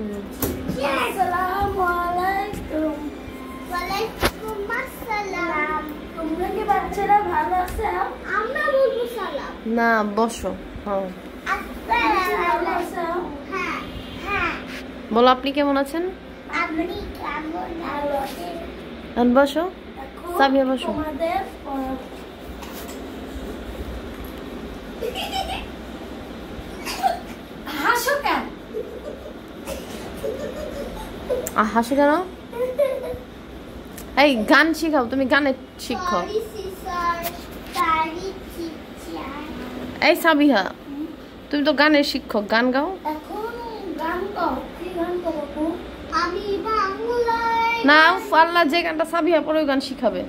আসসালামু আলাইকুম। ওয়ালাইকুম আসসালাম। তোমরা কি বাচ্চারা ভালো আছো? আমরা বলবো সালাম। না বসো। হ্যাঁ হ্যাঁ হ্যাঁ। বলো আপনি কেমন আছেন? আপনি কেমন আছেন? বসো সাবিয়া বসো। তোমাদের হাসো কেন? হাসো কেন? এই গান শিখাও, তুমি গানের শিক্ষক। এই সাবিহা তুমি তো গানের শিক্ষক, গান গাও। এখন গান গাও। কি গান গাবো? আমি বাংলায় না আল্লাহ যে গানটা সাবিহা পরে ওই গান শিখাবে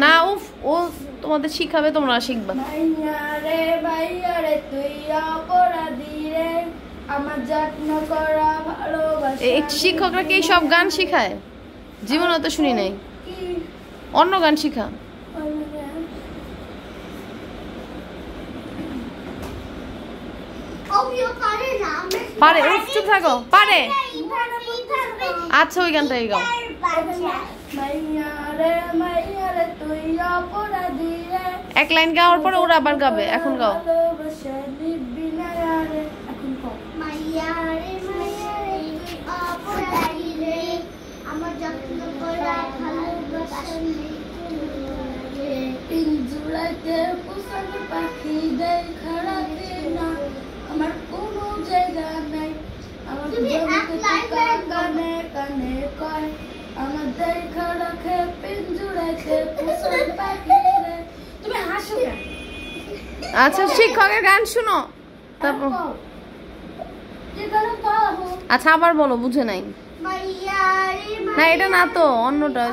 না। উফ ও তোমাদের শিখাবে, তোমরা শিখবা। শিক্ষকরা কি সব গান শিখায়? জীবনে তো শুনি নাই। অন্য গান শিখা। পারে চুপ থাকো। পারে আচ্ছা ওই গানটাই গাও। এক লাইন গাওয়ার পরে ওরা আবার গাবে। এখন গাও। আমার কোনো জায়গা নাই, আমার কানে কানে কয় আমার দেখা রাখে পিঞ্জুরাতে পোষার পাখি রে। তুমি হাসো কেন? আচ্ছা শিক্ষকের গান শুনো তারপর। আচ্ছা আবার বলো, বুঝে নাই। না এটা না তো, অন্যটা।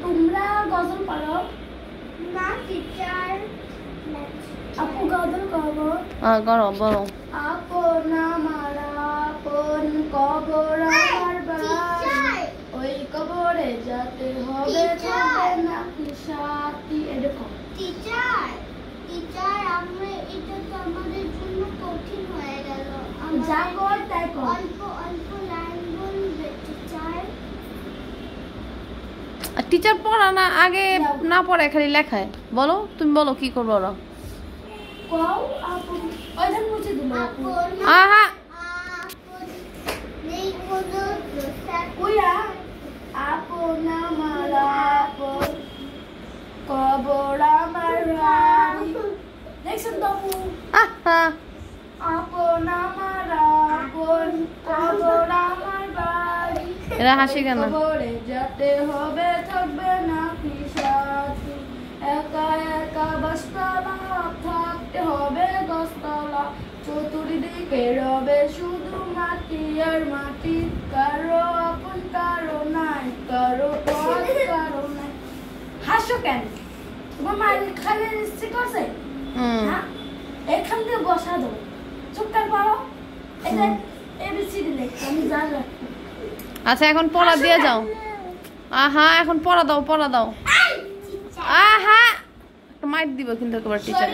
তোমরা গজল পারো না? টিচার আপু গজল করবো। করো বলো। আপন আমার আপন কবর আমার বাড়ি, ওই কবরে যেতে হবে নাকি সাথী। এরকম টিচার টিচার আমরা এটা তো আমাদের জন্য কঠিন হয়ে গেল। যা কর তাই কর। অল্প অল্প লাইন বলবে টিচার। টিচার পড়া না আগে না পড়ে খালি লেখায়। বলো তুমি বলো কি করবো ওরা। আহা কবর আমার বাড়ি, দেখছেন তো আপন আমার আপন কবর আমার বাড়ি। এরা হাসি কেন? কবরে যেতে হবে থাকবে না কি সাথী, একা একা বাসতলা থাকতে হবে দশতলা, চতুর্দিকে রবে শুধু মাটি আর মাটি, কারো আপন কারো নাই, কারো পথ কারো নাই। হাসো কেন? তোমার মায়ের খালি ইচ্ছে করছে? এখান দিয়ে বসা দাও, চুপকার পারো। এটা এবিসিডি লেখ, আমি জানি। আচ্ছা এখন পড়া দিয়ে যাও। আহা এখন পড়া দাও, পড়া দাও। আহা মাইর দিব কিন্তু একবার টিচার।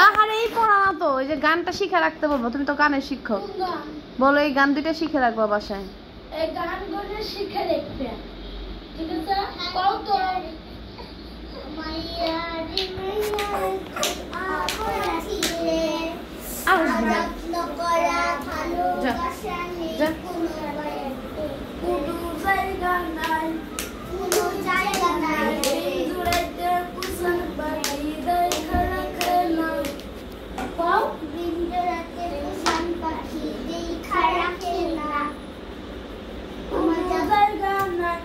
আহারে এই পড়া না তো, এই যে গানটা শিখে রাখতে বলবো। তুমি তো গানের শিক্ষক, বলো এই গান দুইটা শিখে রাখবো বাসায়। এই গানগুলো শিখে রাখবে, ঠিক আছে? কও তো মাইয়া রে মাইয়া আপরাছি রে, যত্ন করা ভালোবাসা নেই কোনো জায়গা নাই, কোনো জায়গা নাই, জুড়াইতে কুসন পাখি দেখা রাখে না। কও দিন জুড়াইতে কুসন পাখি দেখা রাখে না, কোনো জায়গা নাই।